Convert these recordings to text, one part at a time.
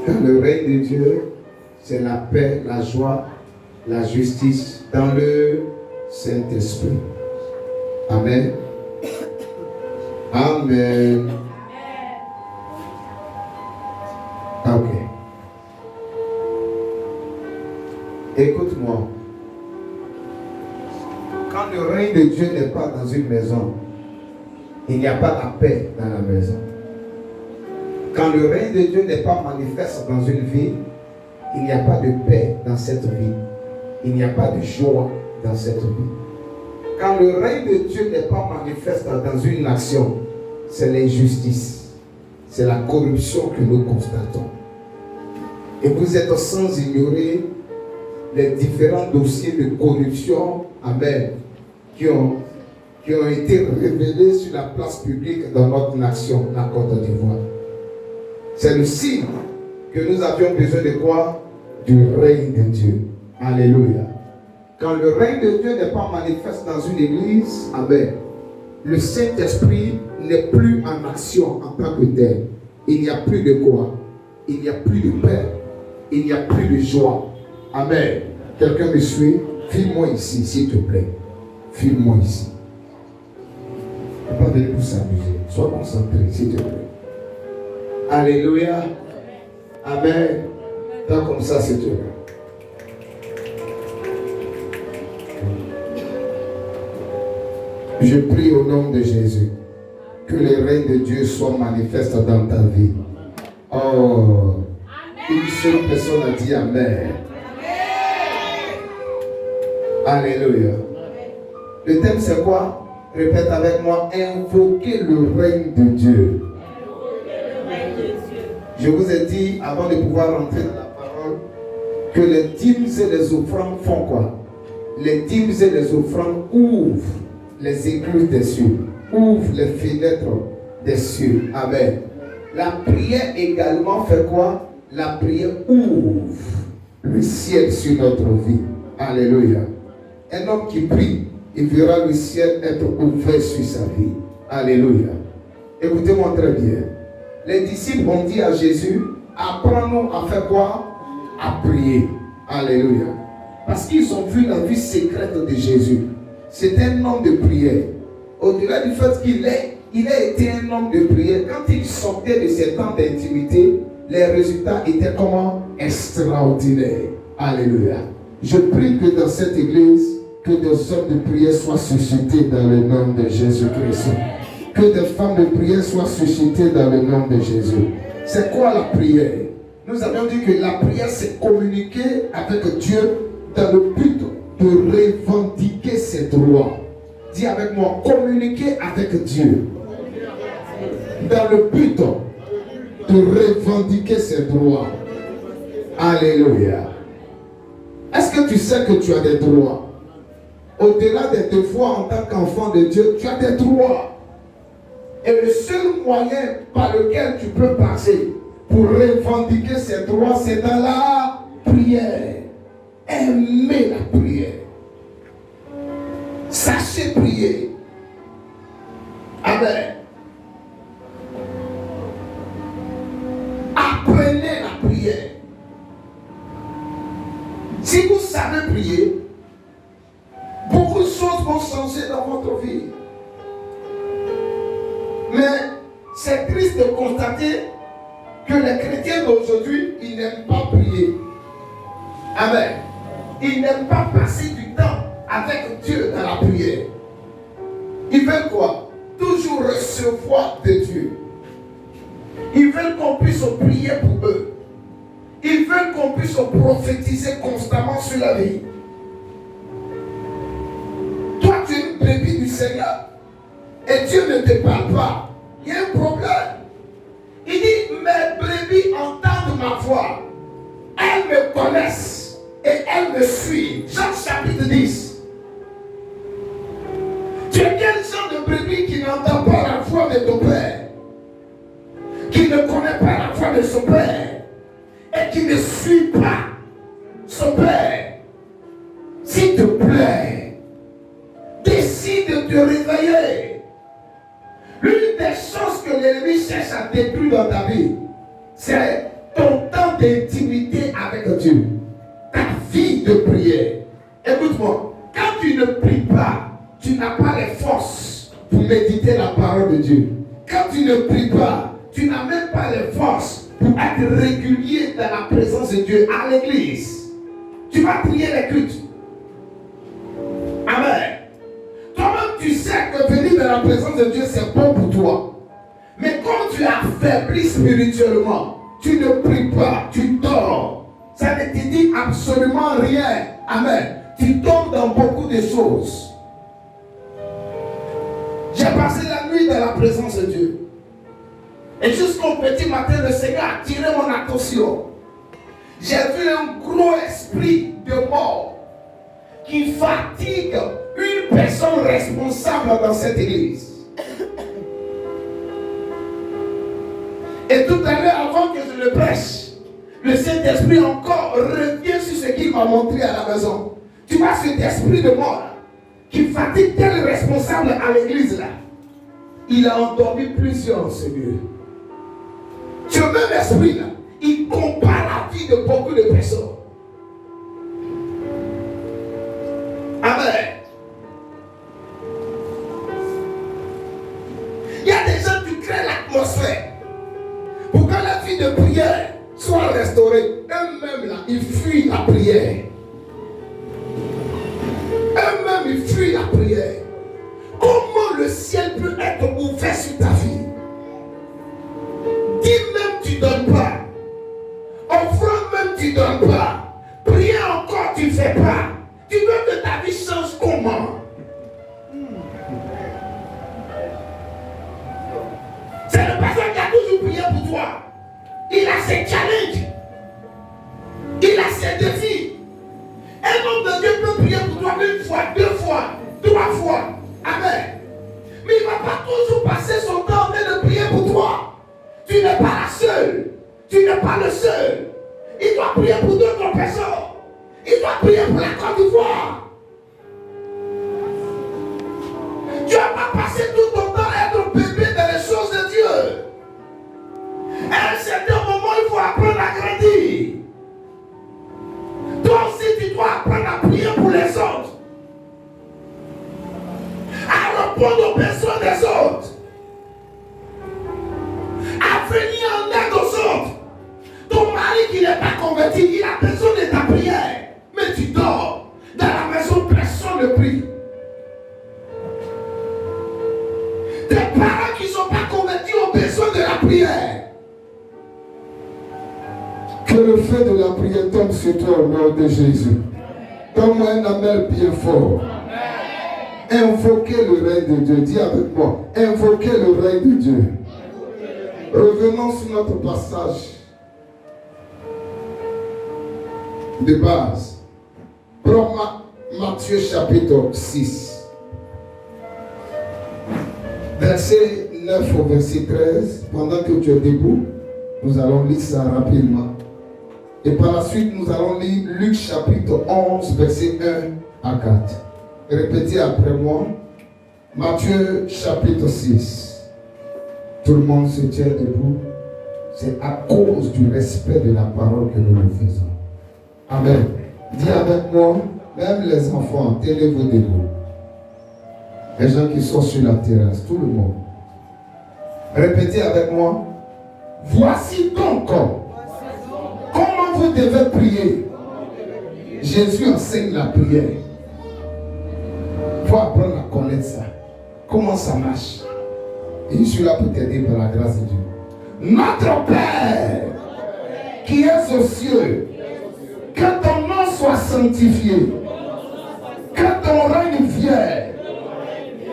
Quand le règne de Dieu, c'est la paix, la joie, la justice dans le Saint-Esprit. Amen. Amen. Ok. Écoute-moi. Quand le règne de Dieu n'est pas dans une maison, il n'y a pas la paix dans la maison. Quand le règne de Dieu n'est pas manifeste dans une vie, il n'y a pas de paix dans cette vie. Il n'y a pas de joie dans cette vie. Quand le règne de Dieu n'est pas manifeste dans une action, c'est l'injustice. C'est la corruption que nous constatons. Et vous êtes sans ignorer les différents dossiers de corruption, amen, qui ont été révélés sur la place publique dans notre nation, la Côte d'Ivoire. C'est le signe que nous avions besoin de quoi? Du règne de Dieu. Alléluia. Quand le règne de Dieu n'est pas manifeste dans une église, amen, le Saint-Esprit n'est plus en action en tant que tel. Il n'y a plus de quoi? Il n'y a plus de paix. Il n'y a plus de joie. Amen. Quelqu'un me suit? File-moi ici, s'il te plaît. File-moi ici. On ne peut pas venir pour s'amuser. Sois concentré, s'il te plaît. Alléluia. Amen. Pas comme ça, s'il te plaît. Je prie au nom de Jésus que le règne de Dieu soit manifeste dans ta vie. Oh, une seule personne a dit Amen. Alléluia. Le thème c'est quoi? Répète avec moi, invoquer le règne de Dieu. Je vous ai dit avant de pouvoir rentrer dans la parole que les dîmes et les offrandes font quoi? Les dîmes et les offrandes ouvrent les écluses des cieux, ouvrent les fenêtres des cieux. Amen. La prière également fait quoi? La prière ouvre le ciel sur notre vie. Alléluia. Un homme qui prie, il verra le ciel être ouvert sur sa vie. Alléluia. Écoutez-moi très bien. Les disciples ont dit à Jésus, apprends-nous à faire quoi? À prier. Alléluia. Parce qu'ils ont vu la vie secrète de Jésus. C'est un homme de prière. Au-delà du fait qu'il a été un homme de prière, quand il sortait de ses temps d'intimité, les résultats étaient comment? Extraordinaires. Alléluia. Je prie que dans cette église, que des hommes de prière soient suscités dans le nom de Jésus-Christ. Que des femmes de prière soient suscitées dans le nom de Jésus. C'est quoi la prière? Nous avons dit que la prière, c'est communiquer avec Dieu dans le but de revendiquer ses droits. Dis avec moi, communiquer avec Dieu dans le but de revendiquer ses droits. Alléluia. Est-ce que tu sais que tu as des droits? Au-delà des devoirs en tant qu'enfant de Dieu, tu as des droits. Et le seul moyen par lequel tu peux passer pour revendiquer ces droits, c'est dans la prière. Aimez la prière. Sachez prier. Amen. Apprenez la prière. Si vous savez prier, beaucoup de choses vont changer dans votre vie. Mais c'est triste de constater que les chrétiens d'aujourd'hui, ils n'aiment pas prier. Amen. Ils n'aiment pas passer du temps avec Dieu dans la prière. Ils veulent quoi? Toujours recevoir de Dieu. Ils veulent qu'on puisse prier pour eux. Ils veulent qu'on puisse prophétiser constamment sur la vie. Toi, tu es une brebis du Seigneur. Et Dieu ne te parle pas. Il y a un problème. Il dit, mes brebis entendent ma voix. Elles me connaissent. Et elles me suivent. Jean chapitre 10. Tu es quel genre de brebis qui n'entend pas la voix de ton père? Qui ne connaît pas la voix de son père? Et qui ne suit pas son père? S'il te plaît, décide de te réveiller. L'une des choses que l'ennemi cherche à détruire dans ta vie, c'est ton temps temps d'intimité avec Dieu, ta vie de prière. Écoute-moi, quand tu ne pries pas, tu n'as pas les forces pour méditer la parole de Dieu. Quand tu ne pries pas, tu n'as même pas les forces pour être régulier dans la présence de Dieu à l'église. Tu vas prier les cultes. Amen. Toi-même, tu sais que venir dans la présence de Dieu, c'est bon pour toi. Mais quand tu es affaibli spirituellement, tu ne pries pas, tu dors. Ça ne te dit absolument rien. Amen. Tu tombes dans beaucoup de choses. J'ai passé la nuit dans la présence de Dieu. Et jusqu'au petit matin, le Seigneur a attiré mon attention. J'ai vu un gros esprit de mort qui fatigue une personne responsable dans cette église. Et tout à l'heure, avant que je le prêche, le Saint-Esprit encore revient sur ce qu'il m'a montré à la maison. Tu vois cet esprit de mort là, qui fatigue tel responsable à l'église là. Il a endormi plusieurs, Seigneur. Ce même esprit là, il compare la vie de beaucoup de personnes. Amen. Il y a des gens qui créent l'atmosphère pour que la vie de prière soit restaurée. Eux-mêmes là, ils fuient la prière. Eux-mêmes, ils fuient la prière. Comment le ciel peut être ouvert sur ta vie? Dis même tu ne donnes pas. Offrande même tu ne donnes pas. Prier encore tu ne fais pas. Tu veux que ta vie change comment? C'est le pasteur qui a toujours prié pour toi. Il a ses challenges. Il a ses défis. Un homme de Dieu peut prier pour toi une fois, deux fois, trois fois. Amen. Mais il ne va pas toujours passer son temps en train de prier pour toi. Tu n'es pas la seule. Tu n'es pas le seul. Il doit prier pour d'autres personnes. Il doit prier pour la Côte d'Ivoire. Tu n'as pas passé tout ton temps à être bébé dans les choses de Dieu. À un certain moment, il faut apprendre à grandir. Toi aussi, tu dois apprendre à prier pour les autres. À répondre aux besoins des autres. À venir en aide aux autres. Ton mari qui n'est pas converti, il a besoin de ta prière. Mais tu dors. Dans la maison, personne ne prie. Tes parents qui ne sont pas convertis ont besoin de la prière. Que le feu de la prière tombe sur toi au nom de Jésus. Donne-moi un amen bien fort. Invoquez le règne de Dieu. Dis avec moi. Invoquez le règne de Dieu. Revenons sur notre passage de base. Prends Matthieu chapitre 6. Verset 9 au verset 13. Pendant que tu es debout, nous allons lire ça rapidement. Et par la suite, nous allons lire Luc chapitre 11, verset 1 à 4. Répétez après moi. Matthieu chapitre 6. Tout le monde se tient debout. C'est à cause du respect de la parole que nous le faisons. Amen. Dis avec moi, même les enfants, tenez-vous debout. Les gens qui sont sur la terrasse, tout le monde. Répétez avec moi. Voici donc comment vous devez prier. Jésus enseigne la prière. Il faut apprendre à connaître ça. Comment ça marche. Et je suis là pour t'aider par la grâce de Dieu. Notre Père qui es aux cieux, que ton nom soit sanctifié, que ton règne vienne,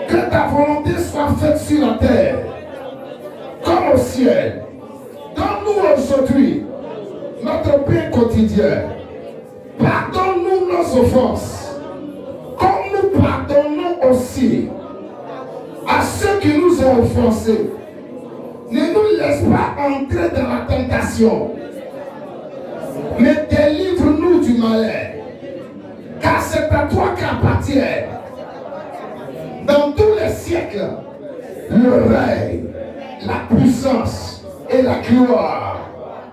que ta volonté soit faite sur la terre comme au ciel. Donne-nous aujourd'hui notre pain quotidien. Pardonne-nous nos offenses, comme nous pardonnons aussi à ceux qui nous ont offensés. Ne nous laisse pas entrer dans la tentation, mais délivre-nous du malheur, car c'est à toi qu'appartient, dans tous les siècles, le règne, la puissance et la gloire.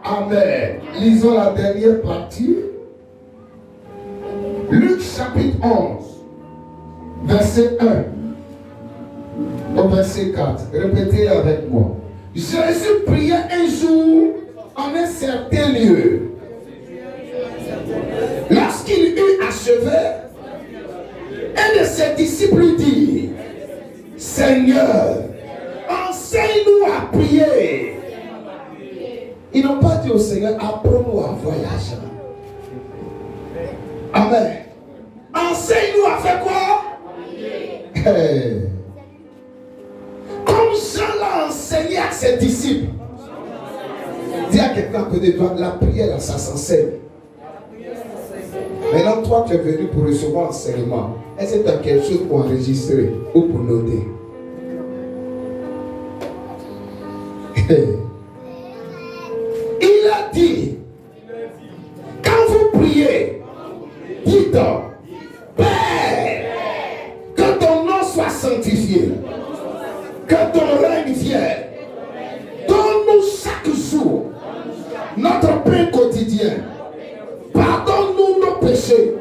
Amen. Lisons la dernière partie. Luc chapitre 11, verset 1 au verset 4. Répétez avec moi. Jésus priait un jour en un certain lieu. Lorsqu'il eut achevé, un de ses disciples lui dit, Seigneur, enseigne-nous à prier. Ils n'ont pas dit au Seigneur, apprends-nous à avoir l'argent. Amen. Enseigne-nous à faire quoi? Comme Jean l'a enseigné à ses disciples. Dis à quelqu'un à côté de toi, la prière, ça s'enseigne. Maintenant, toi, tu es venu pour recevoir enseignement. Est-ce que tu as quelque chose pour enregistrer ou pour noter? Il a dit, quand vous priez, dites, Père, que ton nom soit sanctifié, que ton règne vienne. Donne-nous chaque jour notre pain quotidien. Pardonne-nous nos péchés,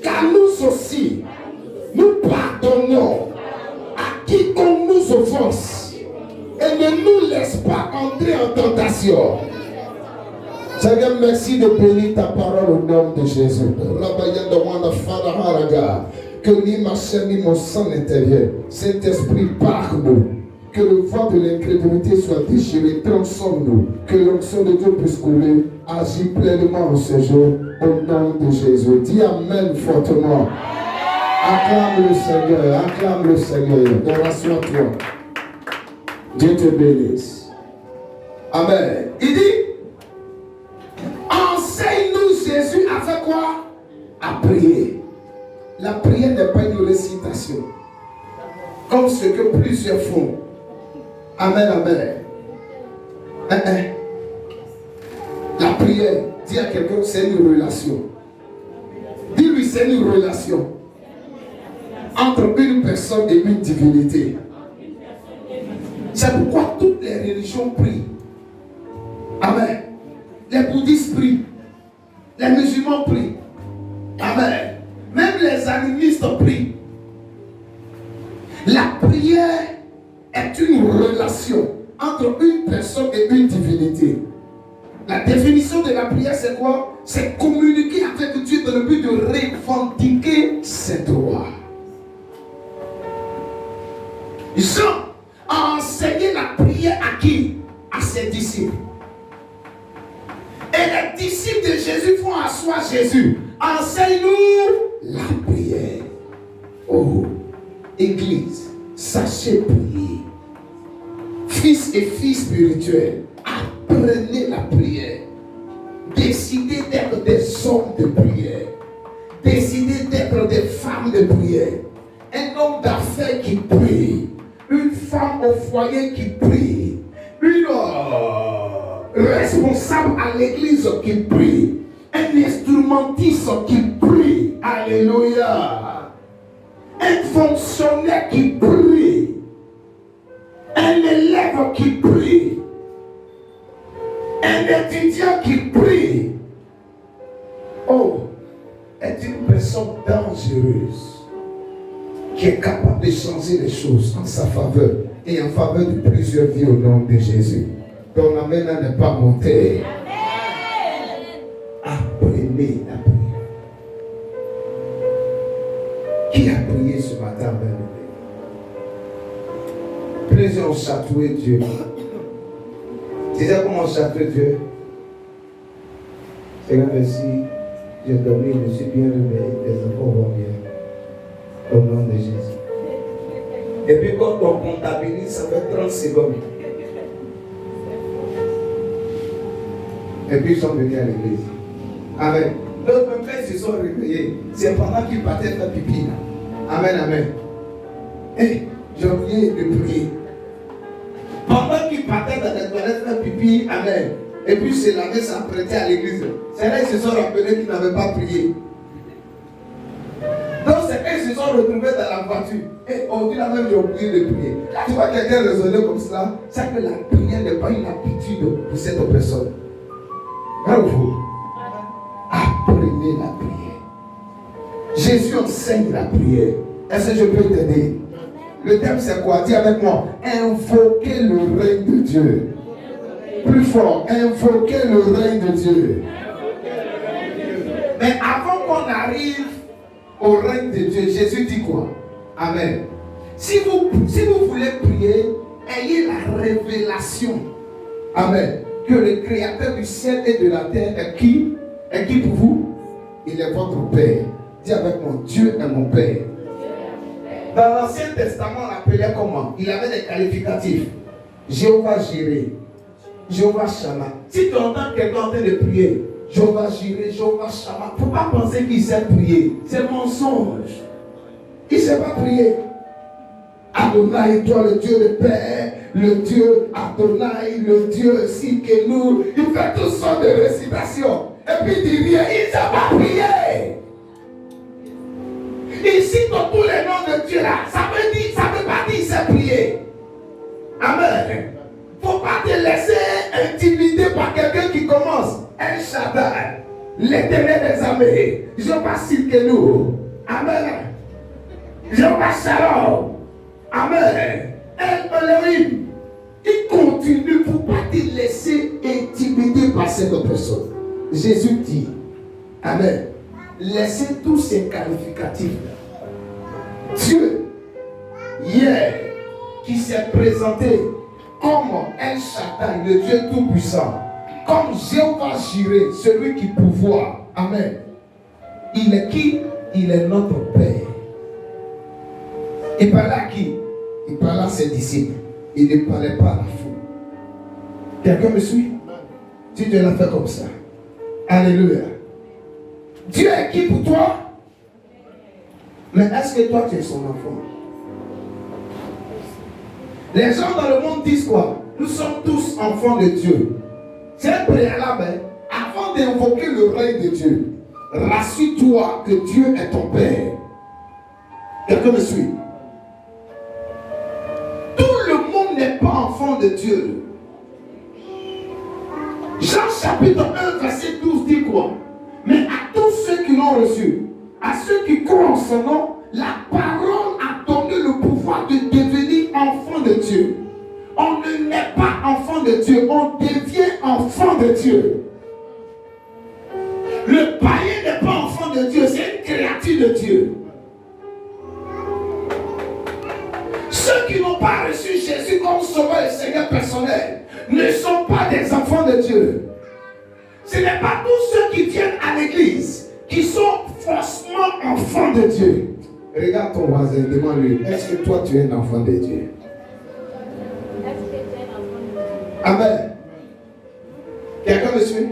car nous aussi, nous pardonnons à quiconque nous offense. Et ne nous laisse pas entrer en tentation. Seigneur, merci de bénir ta parole au nom de Jésus. Que ni ma chair ni mon sang intérieur, Saint-Esprit, parle-nous. Que le vent de l'incrédulité soit déchiré, transforme-nous. Que l'onction de Dieu puisse couler, agir pleinement en ce jour, au nom de Jésus. Dis Amen fortement. Acclame le Seigneur, acclame le Seigneur. Rassure-toi. Dieu te bénisse. Amen. Il dit, enseigne-nous Jésus à faire quoi? À prier. La prière n'est pas une récitation, comme ce que plusieurs font. Amen, amen. La prière, dis à quelqu'un, c'est une relation. Dis-lui, c'est une relation entre une personne et une divinité. C'est pourquoi toutes les religions prient. Amen. Les bouddhistes prient. Les musulmans prient. Amen. Même les animistes prient. La prière est une relation entre une personne et une divinité. La définition de la prière, c'est quoi? C'est communiquer avec Dieu dans le but de revendiquer ses droits. Jean a enseigné la prière à qui? À ses disciples. Et les disciples de Jésus font asseoir Jésus. Enseigne-nous la prière. Oh, Église, sachez prier. Fils et filles spirituels, apprenez la prière. Décidez d'être des hommes de prière. Décidez d'être des femmes de prière. Un homme d'affaires qui prie. Une femme au foyer qui prie. Une responsable à l'église qui prie. Un instrumentiste qui prie. Alléluia. Un fonctionnaire qui prie. Un élève qui prie. Un étudiant qui prie. Oh, est une personne dangereuse qui est capable de changer les choses en sa faveur et en faveur de plusieurs vies au nom de Jésus. Ton amen n'est pas monté. Apprenez la prière. Qui a prié ce matin, plusieurs ont chatoué Dieu. Tu sais comment chatouer Dieu? Seigneur, merci. J'ai dormi, je suis bien réveillé, les enfants vont bien. Au nom de Jésus. Et puis quand on comptabilise, ça fait 30 secondes. Et puis ils sont venus à l'église. Amen. D'autres même quand ils se sont réveillés, c'est pendant qu'ils partaient faire pipi. Amen, amen. Et j'ai oublié de prier. Pendant qu'ils partaient dans les toilettes faire pipi, amen. Et puis se laver, s'apprêter à l'église. C'est là qu'ils se sont rappelés qu'ils n'avaient pas prié. Donc c'est quand ils se sont retrouvés dans la voiture. Et on dit là même, j'ai oublié de prier. Quand tu vois quelqu'un raisonner comme cela, c'est que la prière n'est pas une habitude pour cette personne. enseigner la prière. Jésus enseigne la prière. Est-ce que je peux t'aider? Le thème c'est quoi? Dis avec moi. Invoquer le règne de Dieu. Plus fort. Invoquer le règne de Dieu. Mais avant qu'on arrive au règne de Dieu, Jésus dit quoi? Amen. Si vous voulez prier, ayez la révélation. Amen. Que le créateur du ciel et de la terre est qui? Est qui pour vous? Il est votre Père. Dis avec moi, Dieu est mon Père. Dans l'Ancien Testament, on l'appelait comment? Il avait des qualificatifs. Jéhovah Jireh, Jéhovah Shammah. Si tu entends quelqu'un en train de prier, Jéhovah Jireh, Jéhovah Shammah, il ne faut pas penser qu'il sait prier. C'est mensonge. Il ne sait pas prier. Adonai, toi le Dieu de Père, le Dieu Adonai, le Dieu Sikenu. Il fait toutes sortes de récitations. Et puis il dit rien, il ne sait pas prier. Ici, dans tous les noms de Dieu là, ça veut pas dire qu'il sait prier. Amen. Il ne faut pas te laisser intimider par quelqu'un qui commence. El Shaddai, l'Éternel des armées, Jéhovah Sikenu. Amen. Jéhovah Shalom. Amen. El Elohim. Il continue pour ne pas te laisser intimider par cette personne. Jésus dit, Amen. Laissez tous ces qualificatifs. Dieu, hier, qui s'est présenté comme El Shaddai, le Dieu Tout-Puissant, comme Jéhovah Jireh, celui qui pouvoir. Amen. Il est qui? Il est notre Père. Il parlait à qui? Il parlait à ses disciples. Il ne parlait pas à la foule. Quelqu'un me suit? Si Dieu l'a fait comme ça. Alléluia. Dieu est qui pour toi? Mais est-ce que toi tu es son enfant? Les gens dans le monde disent quoi? Nous sommes tous enfants de Dieu. C'est un préalable. Avant d'invoquer le règne de Dieu, rassure-toi que Dieu est ton Père. Quelqu'un me suit? Tout le monde n'est pas enfant de Dieu. Jean chapitre 1 verset 12 dit quoi? Mais à tous ceux qui l'ont reçu, à ceux qui croient en son nom, la parole a donné le pouvoir de devenir enfant de Dieu. On ne naît pas enfant de Dieu, on devient enfant de Dieu. Le païen n'est pas enfant de Dieu, c'est une créature de Dieu. Ceux qui n'ont pas reçu Jésus comme sauveur et Seigneur personnel ne sont pas des enfants de Dieu. Ce n'est pas tous ceux qui viennent à l'église qui sont forcément enfants de Dieu. Regarde ton voisin, demande-lui, est-ce que toi tu es un enfant de Dieu? Amen. Quelqu'un me suit?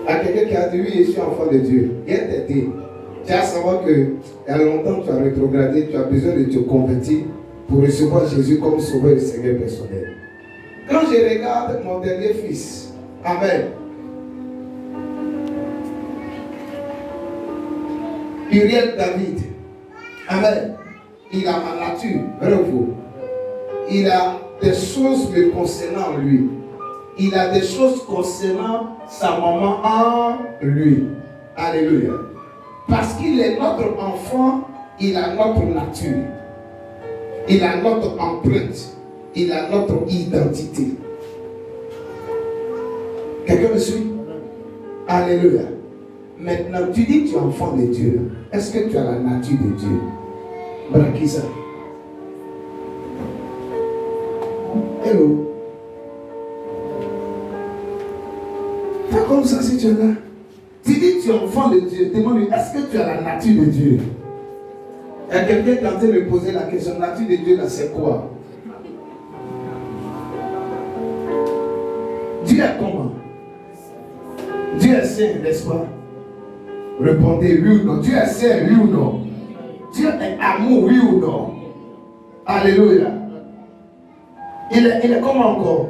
À quelqu'un qui a dit oui, je suis enfant de Dieu. Viens t'aider. Tu as à savoir que il y a longtemps tu as rétrogradé, tu as besoin de te convertir pour recevoir Jésus comme sauveur et Seigneur personnel. Quand je regarde mon dernier fils, Amen, Uriel David, Amen, il a ma nature, vrai ou faux? Il a des choses me concernant lui. Il a des choses concernant sa maman en lui. Alléluia. Parce qu'il est notre enfant, il a notre nature. Il a notre empreinte. Il a notre identité. Quelqu'un me suit? Alléluia. Maintenant, tu dis que tu es enfant de Dieu. Est-ce que tu as la nature de Dieu? Brakisa. Hello. Fais comme ça si tu es là. Tu dis que tu es enfant de Dieu. Demande-lui, est-ce que tu as la nature de Dieu? Il y a quelqu'un qui est en train de me poser la question, la nature de Dieu là, c'est quoi? Dieu est comment? Dieu est saint, n'est-ce pas? Répondez oui ou non. Dieu est saint, oui ou non? Dieu est amour, oui ou non? Alléluia. Il est comment encore?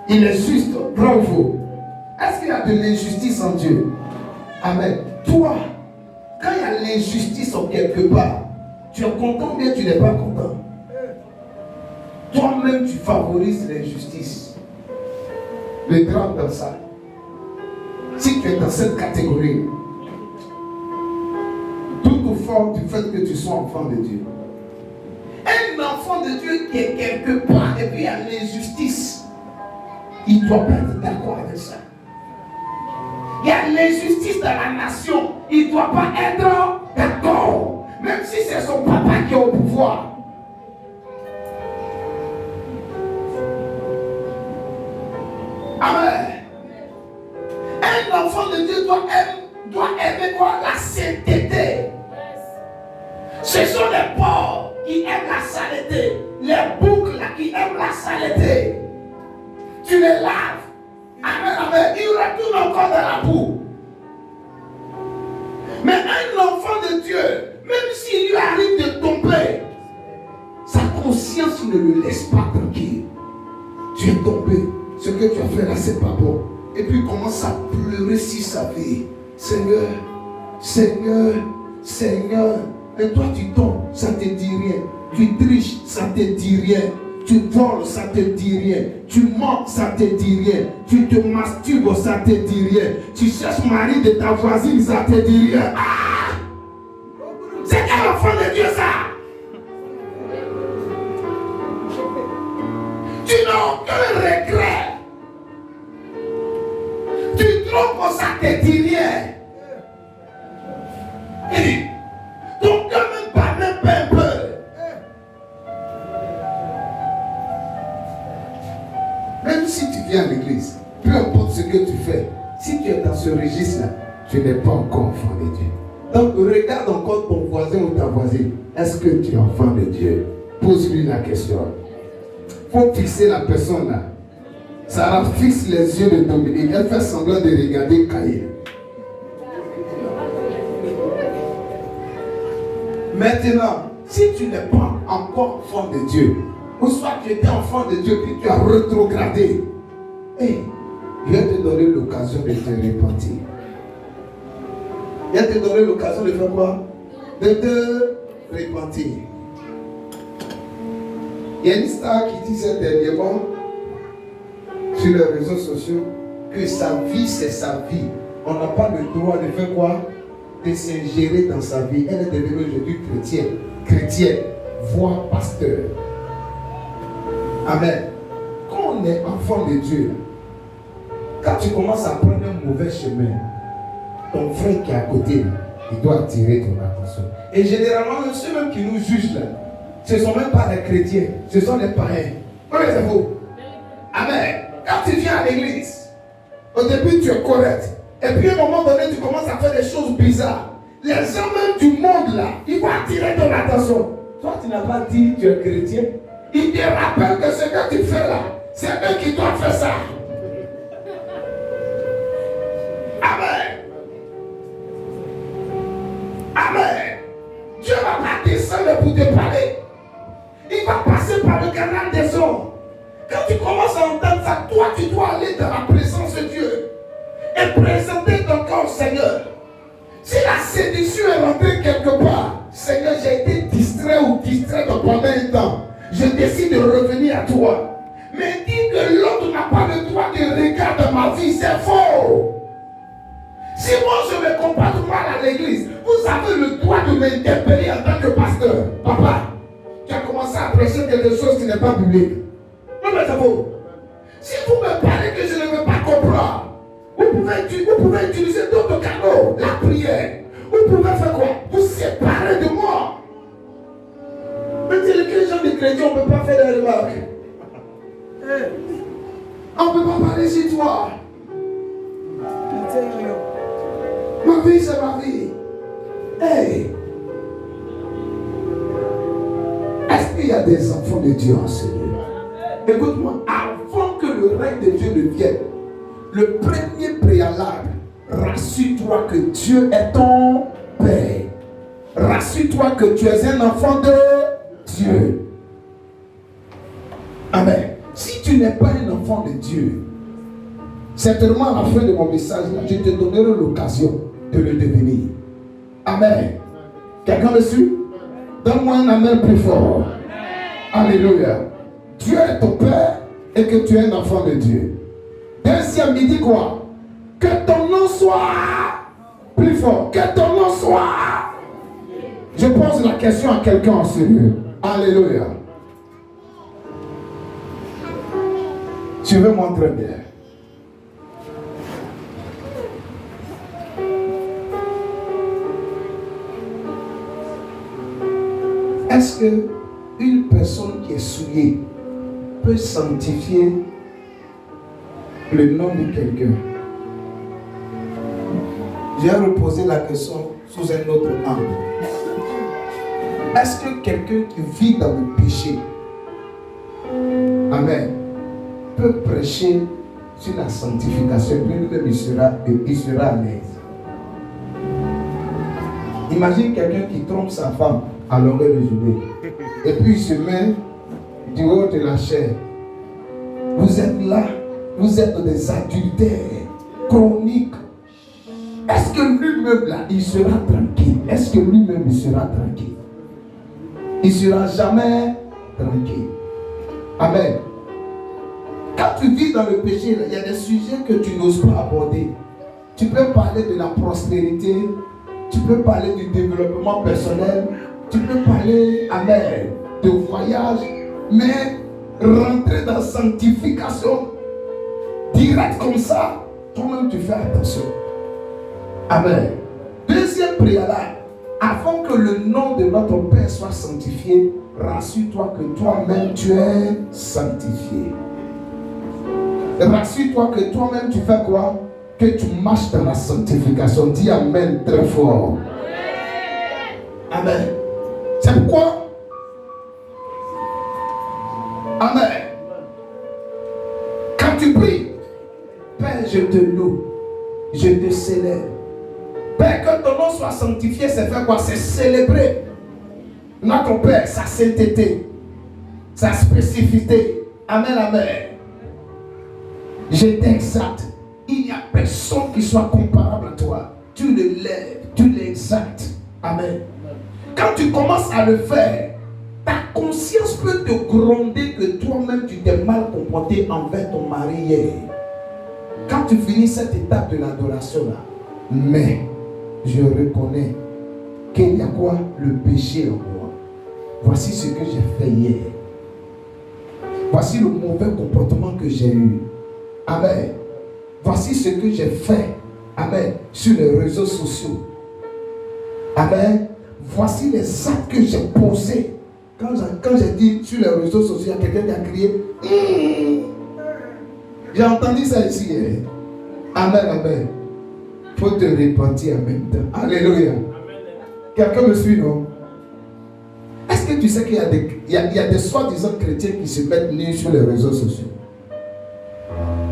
Il est juste, bravo. Est-ce qu'il y a de l'injustice en Dieu? Amen. Toi, quand il y a l'injustice en quelque part, tu es content ou bien tu n'es pas content? Toi-même, tu favorises l'injustice. Le drame dans ça. Si tu es dans cette catégorie. Tout fort du fait que tu sois enfant de Dieu. Un enfant de Dieu qui est quelque part et puis il y a l'injustice. Il ne doit pas être d'accord avec ça. Il y a l'injustice dans la nation. Il ne doit pas être d'accord. Même si c'est son papa qui est au pouvoir. Amen. Un enfant de Dieu doit aimer quoi? La sainteté. Ce sont les pauvres qui aiment la saleté. Les boucles qui aiment la saleté. Tu les laves. Amen, amen. Ils retournent encore dans la boue. Mais un enfant de Dieu, même s'il lui arrive de tomber, sa conscience ne le laisse pas tranquille. Tu es tombé. Ce que tu as fait là, c'est pas bon. Et puis il commence à pleurer sur sa vie. Seigneur, Seigneur, Seigneur. Et toi tu tombes, ça te dit rien. Tu triches, ça te dit rien. Tu voles, ça te dit rien. Tu mens, ça te dit rien. Tu te masturbes, ça te dit rien. Tu cherches mari de ta voisine, ça te dit rien. Ah! C'est quel enfant de Dieu ça? Tu n'as aucun regret. Tu trompes, ça te dit rien. Donc quand même pas, même pas un peu. Même si tu viens à l'église, peu importe ce que tu fais, si tu es dans ce registre-là, tu n'es pas encore enfant de Dieu. Donc regarde encore ton voisin ou ta voisine. Est-ce que tu es enfant de Dieu? Pose-lui la question. Il faut fixer la personne là. Sarah fixe les yeux de Dominique. Elle fait semblant de regarder Caïn. Maintenant, si tu n'es pas encore enfant de Dieu, ou soit tu étais enfant de Dieu puis tu as rétrogradé, hey, je vais te donner l'occasion de te repentir. Je vais te donner l'occasion de faire quoi? De te repentir. Il y a une star qui disait dernièrement sur les réseaux sociaux que sa vie c'est sa vie. On n'a pas le droit de faire quoi? De s'ingérer dans sa vie. Elle est devenue aujourd'hui chrétienne, voire pasteur. Amen. Quand on est enfant de Dieu, quand tu commences à prendre un mauvais chemin, ton frère qui est à côté, il doit attirer ton attention. Et généralement, ceux même qui nous jugent là, ce ne sont même pas les chrétiens, ce sont les païens. Oui, c'est vous. Amen. Quand tu viens à l'église, au début tu es correct. Et puis à un moment donné, tu commences à faire des choses bizarres. Les gens même du monde là, ils vont attirer ton attention. Toi, tu n'as pas dit tu es chrétien. Ils te rappellent que ce que tu fais là, c'est eux qui doivent faire ça. Amen. Amen. Dieu va pas descendre pour te parler. Il va passer par le canal des hommes. Quand tu commences à entendre ça, toi, tu dois aller dans la présence de Dieu et présenter ton corps au Seigneur. Si la séduction est rentrée quelque part, Seigneur, j'ai été distrait ou distrait pendant un temps, je décide de revenir à toi. Mais dis que l'autre n'a pas le droit de regard dans ma vie, c'est faux. Si moi je me comporte mal à l'église, vous avez le droit de m'interpeller en tant que pasteur. Papa, tu as commencé à prêcher quelque chose qui n'est pas public. Non mais c'est faux. Si vous me parlez que je ne veux pas comprendre, vous pouvez utiliser d'autres canaux, la prière. Vous pouvez faire quoi? Vous séparer de moi. Mais c'est les gens des chrétiens, on ne peut pas faire des remarques. On ne peut pas parler sur toi. Ma vie, c'est ma vie. Hey! Est-ce qu'il y a des enfants de Dieu en ce lieu? Écoute-moi, avant que le règne de Dieu ne vienne, le premier préalable, rassure-toi que Dieu est ton Père. Rassure-toi que tu es un enfant de Dieu. Amen. Si tu n'es pas un enfant de Dieu, certainement à la fin de mon message, je te donnerai l'occasion de le devenir. Amen. Quelqu'un me suit? Donne-moi un amen plus fort. Alléluia. Dieu est ton Père et que tu es un enfant de Dieu. Deuxième, il dit quoi? Que ton nom soit plus fort. Que ton nom soit. Je pose la question à quelqu'un en sérieux. Alléluia. Suivez-moi très bien. Est-ce qu'une personne qui est souillée peut sanctifier le nom de quelqu'un? J'ai reposé la question sous un autre angle. Est-ce que quelqu'un qui vit dans le péché, amen, peut prêcher sur la sanctification, puis lui-même il sera à l'aise? Imagine quelqu'un qui trompe sa femme à longueur de journée, et puis il se met du haut de la chair. Vous êtes là, vous êtes des adultères chroniques. Est-ce que lui-même là, il sera tranquille? Est-ce que lui-même il sera tranquille? Il ne sera jamais tranquille. Amen. Quand tu vis dans le péché, il y a des sujets que tu n'oses pas aborder. Tu peux parler de la prospérité, tu peux parler du développement personnel, tu peux parler, amen, de voyage, mais rentrer dans la sanctification direct comme ça, toi-même tu fais attention. Amen. Deuxième préalable, avant que le nom de notre Père soit sanctifié, rassure-toi que toi-même tu es sanctifié. Rassure-toi que toi-même tu fais quoi? Que tu marches dans la sanctification. Dis amen très fort. Amen. C'est pourquoi? Amen. Quand tu pries, Père, je te loue, je te célèbre. Père, que ton nom soit sanctifié, c'est faire quoi? C'est célébrer notre Père, sa sainteté, sa spécificité. Amen, amen. Je t'exalte. Il n'y a personne qui soit comparable à toi. Tu le lèves, tu l'exaltes. Amen. Quand tu commences à le faire, ta conscience peut te gronder que toi-même tu t'es mal comporté envers ton mari hier. Quand tu finis cette étape de l'adoration là, mais je reconnais qu'il y a quoi? Le péché en moi. Voici ce que j'ai fait hier. Voici le mauvais comportement que j'ai eu. Amen. Voici ce que j'ai fait. Amen. Sur les réseaux sociaux. Amen. Voici les actes que j'ai posés. Quand j'ai dit sur les réseaux sociaux, il y a quelqu'un qui a crié. J'ai entendu ça ici. Amen, amen. Il faut te repentir en même temps. Alléluia. Quelqu'un me suit, non? Est-ce que tu sais qu'il y a des soi-disant chrétiens qui se mettent nus sur les réseaux sociaux?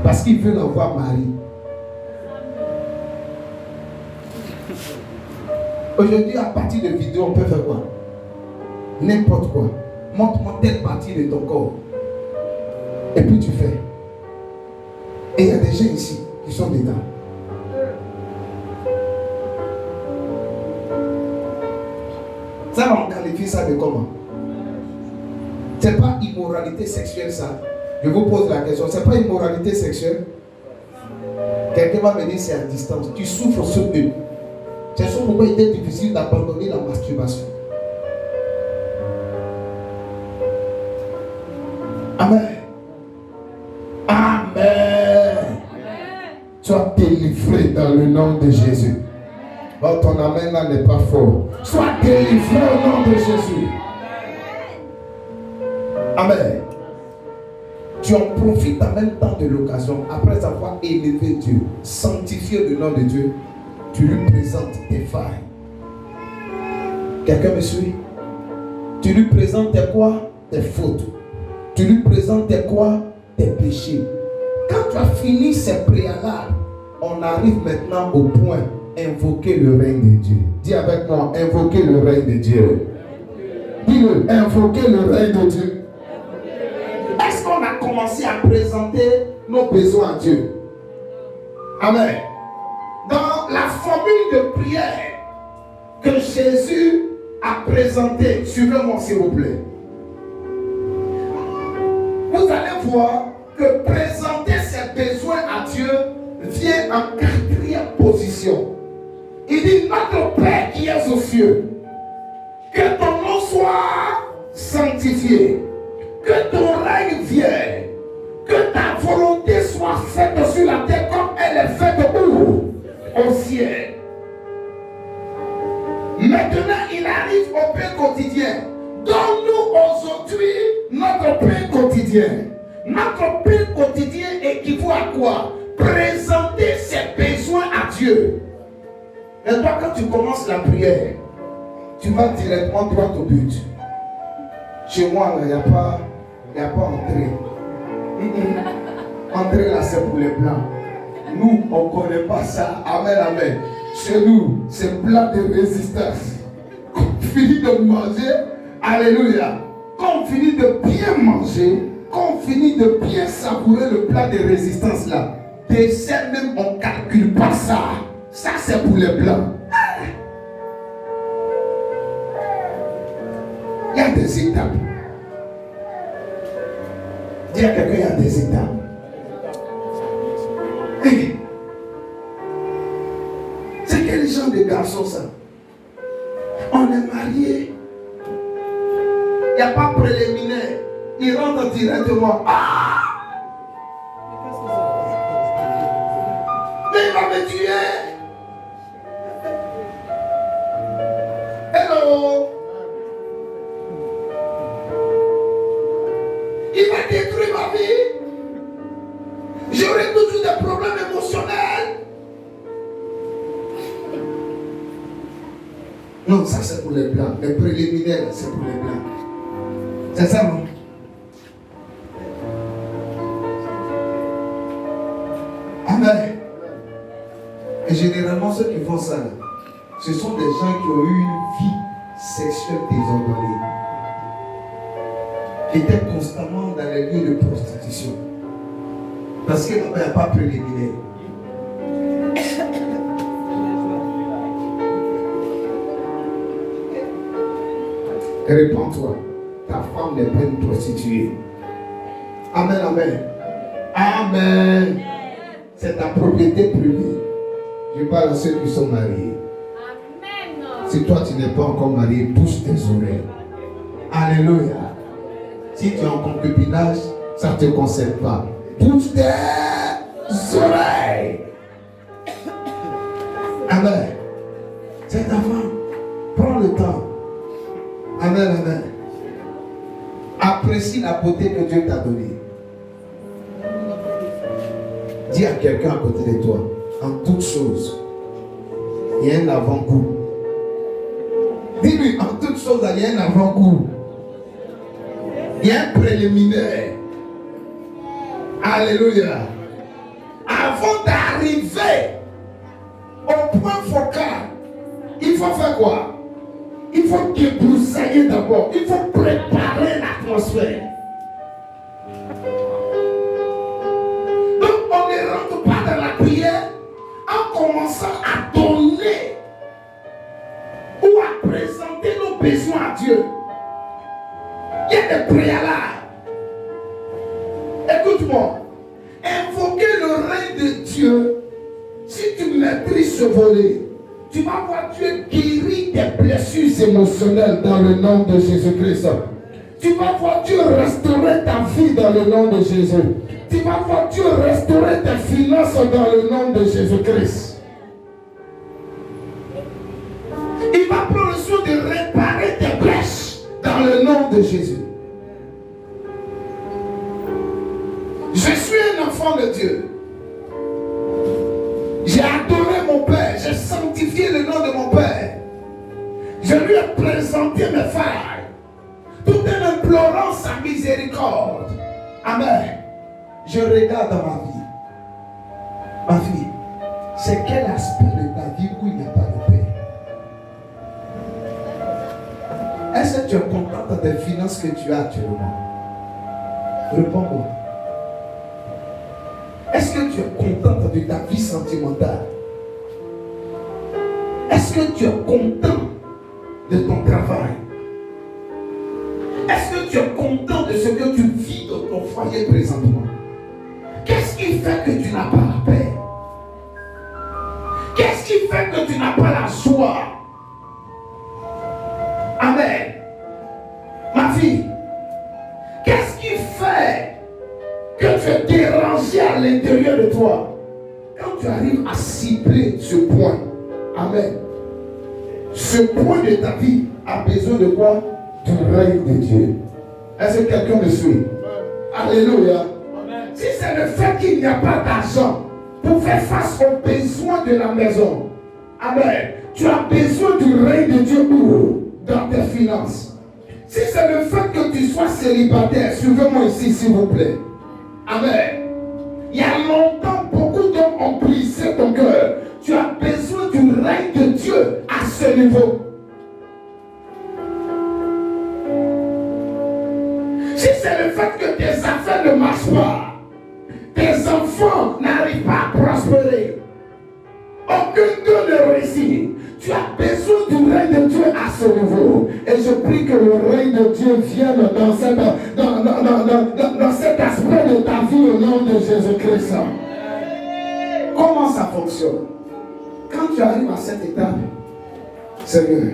Parce qu'ils veulent avoir Marie. Aujourd'hui, à partir de vidéos, on peut faire quoi? N'importe quoi. Montre-moi telle partie de ton corps. Et puis tu fais. Et il y a des gens ici qui sont dedans. Ça va, on qualifie ça de comment? C'est pas immoralité sexuelle ça. Je vous pose la question, c'est pas immoralité sexuelle? Quelqu'un va me dire c'est à distance. Tu souffres sur eux. C'est ça pourquoi il était difficile d'abandonner la masturbation. Amen. Amen. Sois délivré dans le nom de Jésus. Oh, ton amen là n'est pas fort. Sois délivré au nom de Jésus. Amen. Tu en profites en même temps de l'occasion, après avoir élevé Dieu, sanctifié le nom de Dieu, tu lui présentes tes failles. Quelqu'un me suit? Tu lui présentes tes quoi? Tes fautes. Tu lui présentes tes quoi? Tes péchés. Quand tu as fini ces préalables, on arrive maintenant au point invoquer le règne de Dieu. Dis avec moi, invoquer le règne de Dieu. Dis-le, invoquer le règne de Dieu. Est-ce qu'on a commencé à présenter nos besoins à Dieu? Amen. Dans la formule de prière que Jésus a présentée, suivez-moi s'il vous plaît. Vous allez voir que présenter ses besoins à Dieu vient en quatrième position. Il dit, notre Père qui es aux cieux, que ton nom soit sanctifié, que ton règne vienne, que ta volonté soit faite sur la terre comme elle est faite où? Au ciel. Maintenant, il arrive au pain quotidien. Donne-nous aujourd'hui notre pain quotidien. Notre pain quotidien équivaut à quoi? Présenter ses besoins à Dieu. Et toi, quand tu commences la prière, tu vas directement droit au but. Chez moi, il n'y a pas entrée. Entrée là, c'est pour les blancs. Nous, on ne connaît pas ça. Amen, amen. Chez nous, c'est plat de résistance. Quand on finit de manger, alléluia. Quand on finit de bien manger, quand on finit de bien savourer le plat de résistance là, dessert même, on ne calcule pas ça. Ça, c'est pour les blancs. Il y a des étapes. Dis à quelqu'un, il y a des étapes. Hey. C'est quel genre de garçon ça? On est marié. Il n'y a pas préliminaire. Il rentre directement. Ah! Mais il va me tuer. Hello. Il va détruire ma vie. J'aurai toujours des problèmes émotionnels. Non, ça c'est pour les blancs. Les préliminaires, c'est pour les blancs. C'est ça, non? Amen. Et généralement, ceux qui font ça, ce sont des gens qui ont eu une vie sexuelle désordonnée, qui étaient constamment dans les lieux de prostitution. Parce qu'il n'y a pas préliminaire. Répands-toi. Ta femme n'est pas une prostituée. Amen, amen. Amen. C'est ta propriété privée. Je parle à ceux qui sont mariés. Amen. Si toi tu n'es pas encore marié, pousse tes oreilles. Alléluia. Si tu es en concubinage, ça ne te concerne pas. Pousse tes oreilles. Amen. C'est ta femme. Prends le temps. Amen, amen. Apprécie la beauté que Dieu t'a donnée. Dis à quelqu'un à côté de toi, en toute chose, il y a un avant-goût. Dis-lui, en toute chose, il y a un avant-goût. Il y a un préliminaire. Alléluia. Avant d'arriver au point focal, il faut faire quoi? Il faut débroussailler d'abord. Il faut préparer l'atmosphère. Donc on ne rentre pas dans la prière en commençant à donner ou à présenter nos besoins à Dieu. Il y a des préalables. Écoute-moi. Invoquer le règne de Dieu. Si tu maîtrises ce volet, tu vas voir Dieu guérir des blessures émotionnelles dans le nom de Jésus-Christ. Tu vas voir Dieu restaurer ta vie dans le nom de Jésus. Tu vas voir Dieu restaurer tes finances dans le nom de Jésus-Christ. Il va prendre le soin de réparer tes brèches dans le nom de Jésus. Je suis un enfant de Dieu. J'ai adoré mon Père, j'ai sanctifié le nom de mon Père. Je lui ai présenté mes failles, tout en implorant sa miséricorde. Amen. Je regarde dans ma vie. Ma fille, c'est quel aspect de ta vie où il n'y a pas de paix? Est-ce que tu es contente des finances que tu as actuellement? Réponds-moi. Est-ce que tu es contente de ta vie sentimentale? Est-ce que tu es content de ton travail? Est-ce que tu es content de ce que tu vis dans ton foyer présentement? Qu'est-ce qui fait que tu n'as pas la paix? Qu'est-ce qui fait que tu n'as pas la joie? Amen. Ma fille, qu'est-ce qui fait que tu es dérangé à l'intérieur de toi? Quand tu arrives à cibler ce point, amen. Ce point de ta vie a besoin de quoi? Du règne de Dieu. Est-ce que quelqu'un me suit? Alléluia. Si c'est le fait qu'il n'y a pas d'argent pour faire face aux besoins de la maison, amen, tu as besoin du règne de Dieu où? Dans tes finances. Si c'est le fait que tu sois célibataire, suivez-moi ici s'il vous plaît. Amen. Il y a longtemps, beaucoup d'hommes ont brisé ton cœur. Tu as besoin du règne de Dieu à ce niveau. Si c'est le fait que tes affaires ne marchent pas, tes enfants n'arrivent pas à prospérer, aucun d'eux ne réussit, tu as besoin du règne de Dieu à ce niveau. Et je prie que le règne de Dieu vienne dans cet aspect de ta vie au nom de Jésus-Christ. Comment ça fonctionne? Quand tu arrives à cette étape, Seigneur,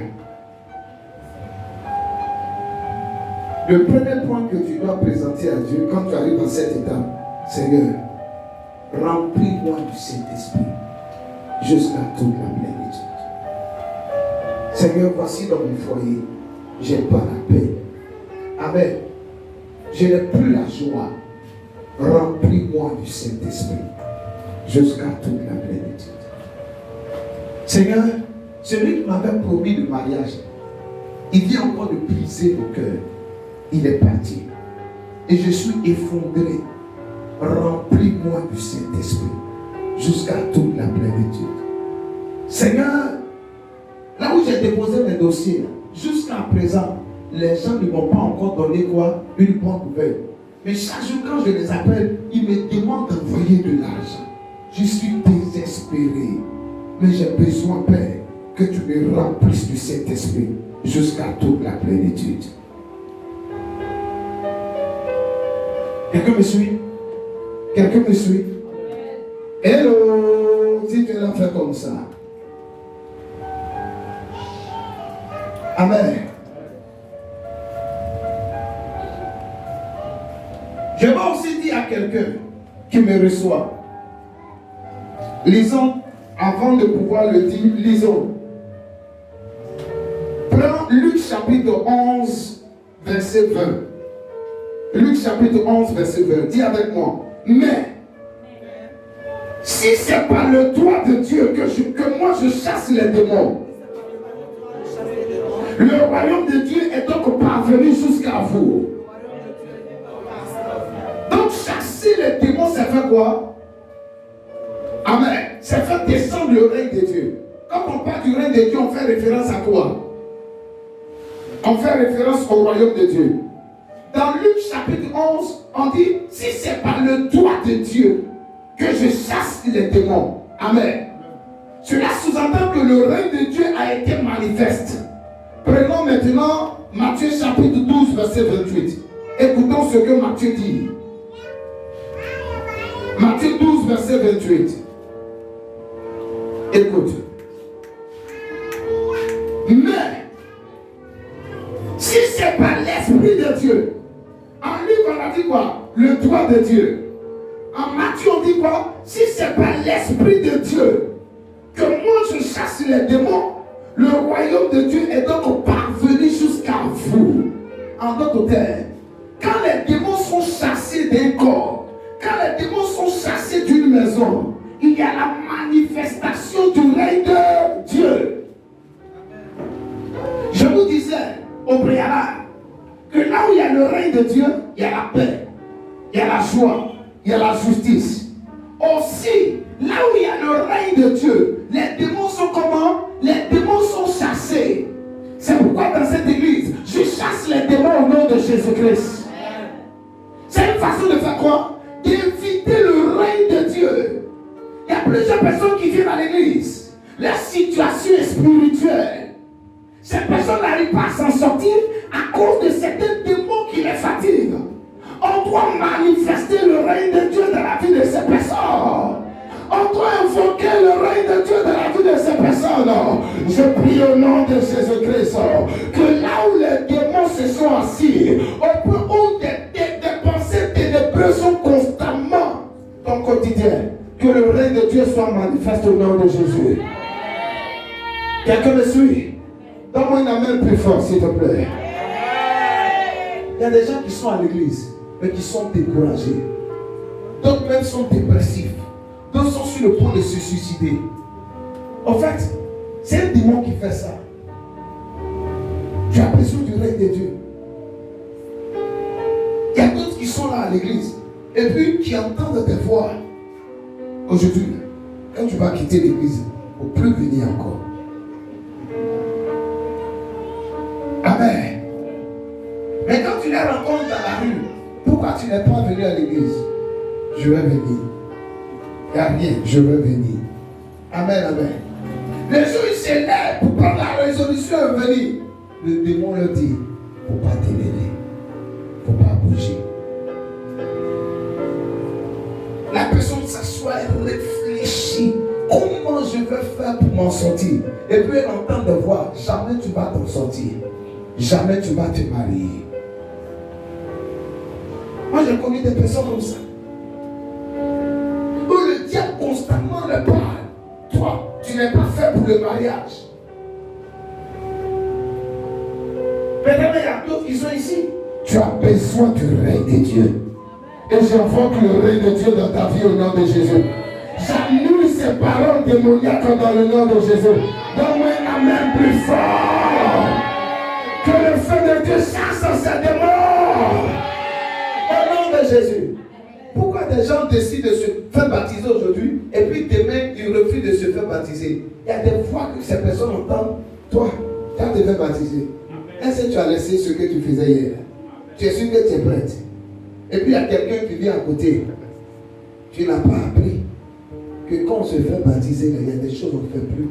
le premier point que tu dois présenter à Dieu quand tu arrives à cette étape, Seigneur, remplis-moi du Saint-Esprit jusqu'à toute la plénitude. Seigneur, voici dans mon foyer, j'ai pas la paix. Amen. Je n'ai plus la joie. Remplis-moi du Saint-Esprit jusqu'à toute la plénitude. Seigneur, celui qui m'avait promis le mariage, il vient encore de briser mon cœur. Il est parti. Et je suis effondré. Remplis-moi du Saint-Esprit jusqu'à toute la plénitude. Seigneur, là où j'ai déposé mes dossiers, jusqu'à présent, les gens ne m'ont pas encore donné quoi? Une bonne nouvelle. Mais chaque jour quand je les appelle, ils me demandent d'envoyer de l'argent. Je suis désespéré. Mais j'ai besoin, Père, que tu me remplisses du Saint-Esprit jusqu'à toute la plénitude. Quelqu'un me suit? Quelqu'un me suit? Hello! Si tu l'as fait comme ça. Amen. Je vais aussi dire à quelqu'un qui me reçoit. Lisons, avant de pouvoir le dire, lisons. Prends Luc chapitre 11, verset 20. Luc chapitre 11, verset 20. Dis avec moi. Mais, si c'est par le droit de Dieu que moi je chasse les démons, le royaume de Dieu est donc parvenu jusqu'à vous. Donc chasser les démons, ça fait quoi? Amen. Ça fait descendre le règne de Dieu. Quand on parle du règne de Dieu, on fait référence à quoi? On fait référence au royaume de Dieu. Dans Luc chapitre 11, on dit, si c'est par le droit de Dieu que je chasse les démons. Amen. Cela sous-entend que le règne de Dieu a été manifeste. Prenons maintenant Matthieu chapitre 12, verset 28. Écoutons ce que Matthieu dit. Matthieu 12, verset 28. Écoute. Mais, si c'est par l'Esprit de Dieu, en Luc on a dit quoi? Le droit de Dieu. En Matthieu on dit quoi? Si c'est par l'Esprit de Dieu que moi je chasse les démons, le royaume de Dieu est donc parvenu jusqu'à vous. En d'autres termes, quand les démons sont chassés d'un corps, quand les démons sont chassés d'une maison, il y a la manifestation du règne de Dieu. Je vous disais au préalable que là où il y a le règne de Dieu, il y a la paix, il y a la joie, il y a la justice. Aussi, là où il y a le règne de Dieu, les démons sont comment? Les démons sont chassés. C'est pourquoi dans cette église, je chasse les démons au nom de Jésus-Christ. C'est une façon de faire quoi? D'éviter le règne de Dieu. Il y a plusieurs personnes qui viennent à l'église. Leur situation est spirituelle. Ces personnes n'arrivent pas à s'en sortir à cause de certains démons qui les fatiguent. On doit manifester le règne de Dieu dans la vie de ces personnes. On doit invoquer le règne de Dieu dans la vie de ces personnes. Je prie au nom de Jésus-Christ que là où les démons se sont assis, au point où des pensées ténébreuses sont constamment dans le quotidien, que le règne de Dieu soit manifeste au nom de Jésus. Quelqu'un me suit? Donne-moi une amen plus fort, s'il te plaît. Il y a des gens qui sont à l'église, mais qui sont découragés. D'autres même sont dépressifs. D'autres sont sur le point de se suicider. En fait, c'est un démon qui fait ça. Tu as besoin du règne de Dieu. Il y a d'autres qui sont là à l'église et puis qui entendent tes voix. Aujourd'hui, quand tu vas quitter l'église, il ne faut plus venir encore. Amen. Mais quand tu les rencontres dans la rue, pourquoi tu n'es pas venu à l'église? Je vais venir. Il n'y a rien, je vais venir. Amen, amen. Les jours, ils se lèvent pour prendre la résolution et venir. Le démon leur dit, il ne faut pas te lever. Il ne faut pas bouger. La personne s'assoit et réfléchit. Comment je vais faire pour m'en sortir? Et puis elle entend de voix, jamais tu vas t'en sortir. Jamais tu vas te marier. Moi, je connais des personnes comme ça. Où le diable constamment le parle. Toi, tu n'es pas fait pour le mariage. Peut-être il y a d'autres qui sont ici. Tu as besoin du règne de Dieu. Et j'invoque le règne de Dieu dans ta vie au nom de Jésus. J'annule ces paroles démoniaques dans le nom de Jésus. Donne-moi un amen plus fort. Que le feu de Dieu chasse ces démons. Au nom de Jésus. Pourquoi des gens décident de se faire baptiser aujourd'hui et puis demain ils refusent de se faire baptiser? Il y a des fois que ces personnes entendent, toi, tu as te fait baptiser. Est-ce que tu as laissé ce que tu faisais hier? Tu es sûr que tu es prête. Et puis il y a quelqu'un qui vient à côté. Tu n'as pas appris que quand on se fait baptiser, il y a des choses qu'on ne fait plus.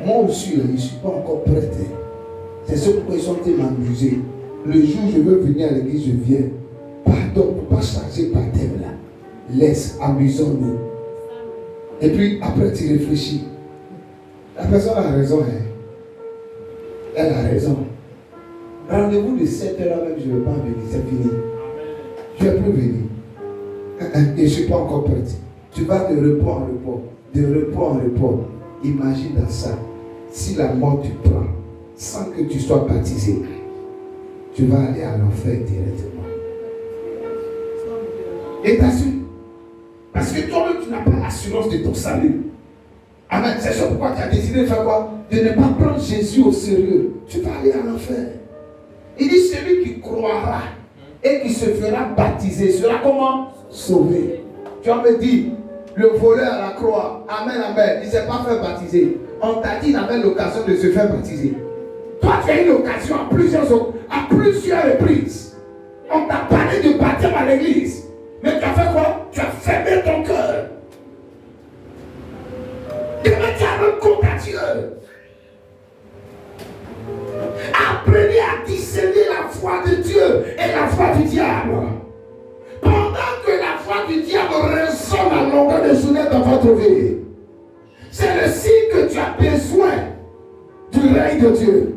Moi aussi, je ne suis pas encore prête. C'est ce pourquoi ils sont en train de m'amuser. Le jour où je veux venir à l'église, je viens. Pardon, pour ne pas charger par thème là. Laisse, amusons-nous. Et puis après tu réfléchis. La personne a raison. Hein? Elle a raison. Rendez-vous de 7h même, je ne vais pas venir, c'est fini. Je ne vais plus venir. Et je ne suis pas encore prête. Tu vas de repos en repos. De repos en repos. Imagine dans ça. Si la mort tu prends, sans que tu sois baptisé, tu vas aller à l'enfer directement. Et t'as su? Parce que toi-même, tu n'as pas l'assurance de ton salut. Amen. C'est ça pourquoi tu as décidé de faire quoi? De ne pas prendre Jésus au sérieux. Tu vas aller à l'enfer. Il dit celui qui croira et qui se fera baptiser sera comment? Sauvé. Tu vas me dire, le voleur à la croix, amen, amen, il ne s'est pas fait baptiser. On t'a dit qu'il avait l'occasion de se faire baptiser. Toi, tu as eu l'occasion à plusieurs reprises. On t'a parlé de baptême à l'église. Mais tu as fait quoi? Tu as fermé ton cœur. Demain, tu as un compte à Dieu. Apprenez à discerner la foi de Dieu et la foi du diable. Pendant que la foi du diable résonne à longueur de journée dans votre vie, c'est le signe que tu as besoin du règne de Dieu.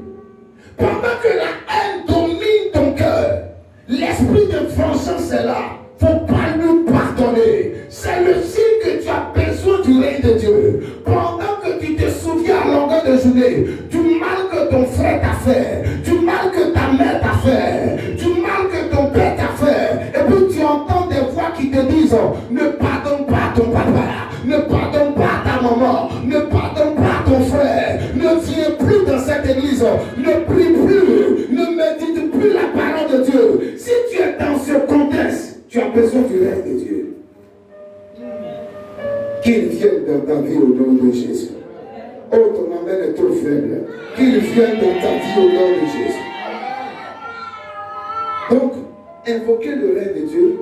Pendant que la haine domine ton cœur, l'esprit de vengeance est là. Il ne faut pas nous pardonner. C'est le signe que tu as besoin du règne de Dieu. Pendant que tu te souviens à longueur de journée du mal que ton frère t'a fait, du mal que ta mère t'a fait, du mal que ton père t'a fait, et puis tu entends des voix qui te disent ne pardonne pas ton papa, ne pardonne pas ta maman, ne pardonne pas ton frère, ne viens plus dans cette église, ne prie plus, ne médite plus la parole de Dieu. Si tu es dans ce contexte, tu as besoin du règne de Dieu. Qu'il vienne dans ta vie au nom de Jésus. Oh, ton amen est trop faible. Qu'il vienne dans ta vie au nom de Jésus. Donc, invoquer le règne de Dieu,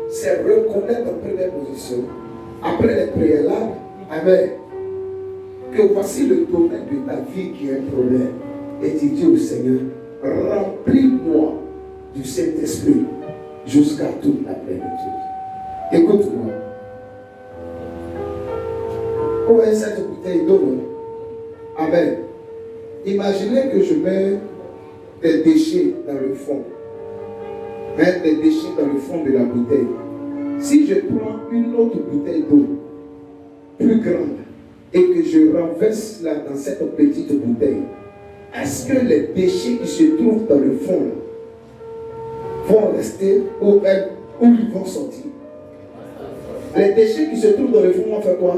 c'est reconnaître en première position, après les préalables, amen, que voici le domaine de ta vie qui est un problème. Et tu dis au Seigneur, remplis-moi du Saint-Esprit jusqu'à toute la plénitude. Écoute-moi. Vous voyez cette bouteille d'eau? Amen. Imaginez que je mets des déchets dans le fond. Mettre des déchets dans le fond de la bouteille. Si je prends une autre bouteille d'eau plus grande et que je renverse là dans cette petite bouteille, est-ce que les déchets qui se trouvent dans le fond là, vont rester ou ils vont sortir? Les déchets qui se trouvent dans le fond vont faire quoi?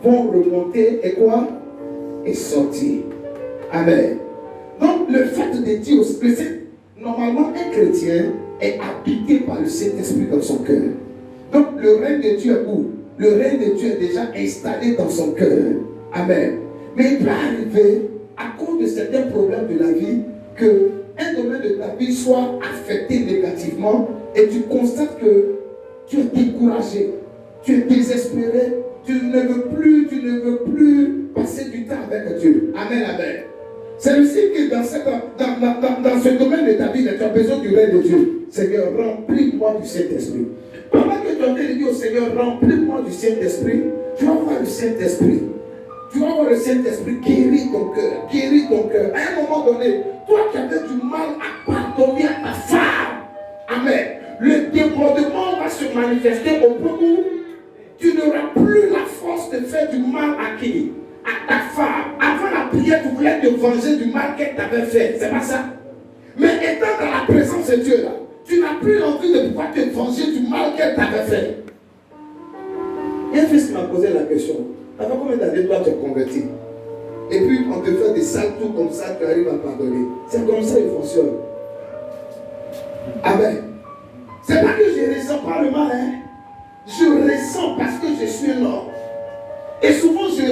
Vont remonter et quoi? Et sortir. Amen. Donc le fait de dire, normalement un chrétien est habité par le Saint-Esprit dans son cœur. Donc le règne de Dieu est où? Le règne de Dieu est déjà installé dans son cœur. Amen. Mais il peut arriver, à cause de certains problèmes de la vie, qu'un domaine de ta vie soit affecté négativement et tu constates que tu es découragé, tu es désespéré, tu ne veux plus passer du temps avec Dieu. Amen, amen. C'est le signe que dans ce domaine de ta vie, tu as besoin du règne de Dieu. Seigneur, remplis-moi du Saint-Esprit. Pendant que tu as dit au Seigneur, remplis-moi du Saint-Esprit, tu vas voir le Saint-Esprit. Tu vas voir le Saint-Esprit guérir ton cœur, guérir ton cœur. À un moment donné, toi qui avais du mal à pardonner à ta femme, amen, le débordement va se manifester au point où tu n'auras plus la force de faire du mal à qui? À ta femme. Avant la prière, tu voulais te venger du mal qu'elle t'avait fait. C'est pas ça? Mais étant dans la présence de Dieu là, tu n'as plus envie de pouvoir te venger du mal qu'elle t'avait fait. Il y a un fils qui m'a posé la question. Avant combien d'années toi tu es converti? Et puis on te fait des sales tours comme ça, tu arrives à pardonner. C'est comme ça qu'il fonctionne. Amen. C'est pas que je ne ressens pas le mal, hein. Je ressens parce que je suis un homme. Et souvent je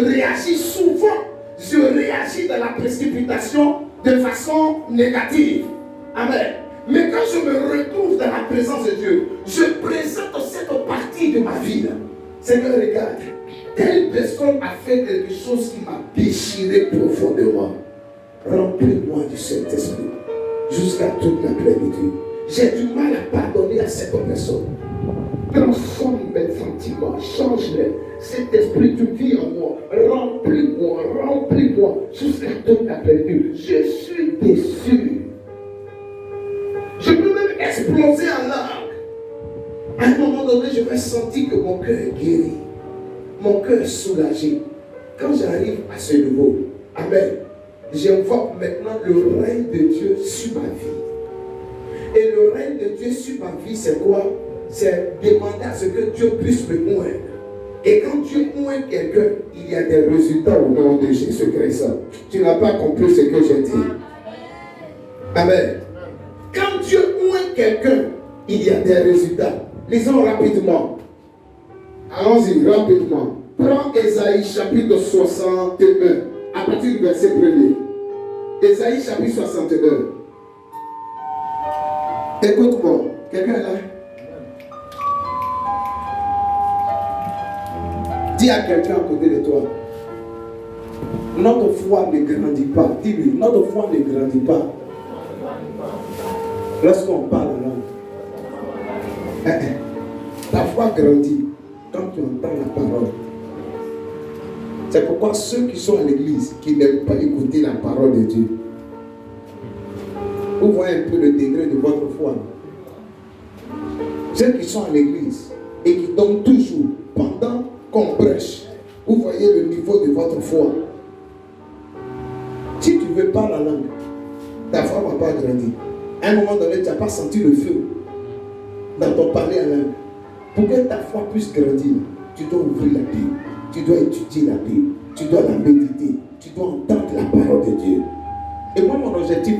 réagis dans la précipitation de façon négative. Amen. Mais quand je me retrouve dans la présence de Dieu, je présente cette partie de ma vie là. Seigneur, regarde, telle personne a fait quelque chose qui m'a déchiré profondément. Remplis-moi du Saint-Esprit jusqu'à toute la plénitude. J'ai du mal à pardonner à cette personne. Transforme mes sentiments, change-les. Cet esprit, tu vis en moi. Remplis-moi jusqu'à toute la plénitude. Je suis déçu. Je peux même exploser en larmes. À un moment donné, je vais sentir que mon cœur est guéri. Mon cœur est soulagé. Quand j'arrive à ce niveau, amen, j'invoque maintenant le règne de Dieu sur ma vie. Et le règne de Dieu sur ma vie, c'est quoi? C'est demander à ce que Dieu puisse me oindre. Et quand Dieu oint quelqu'un, il y a des résultats au nom de Jésus-Christ. Tu n'as pas compris ce que j'ai dit. Amen. Quand Dieu oint quelqu'un, il y a des résultats. Lisons rapidement. Allons-y rapidement. Prends Ésaïe chapitre 61, à partir du verset 1er. Ésaïe chapitre 61. Écoute-moi. Quelqu'un est là? Dis à quelqu'un à côté de toi. Notre foi ne grandit pas. Dis-lui, notre foi ne grandit pas. Lorsqu'on parle là, ta foi grandit quand tu entends la parole. C'est pourquoi ceux qui sont à l'église, qui n'aiment pas écouter la parole de Dieu, vous voyez un peu le degré de votre foi. Ceux qui sont à l'église et qui tombent toujours pendant qu'on prêche, vous voyez le niveau de votre foi. Si tu ne veux pas la langue, ta foi ne va pas grandir. À un moment donné, tu n'as pas senti le feu dans ton parler à langue. Pour que ta foi puisse grandir, tu dois ouvrir la Bible, tu dois étudier la Bible, tu dois la méditer, tu dois entendre la parole de Dieu. Et moi, mon objectif,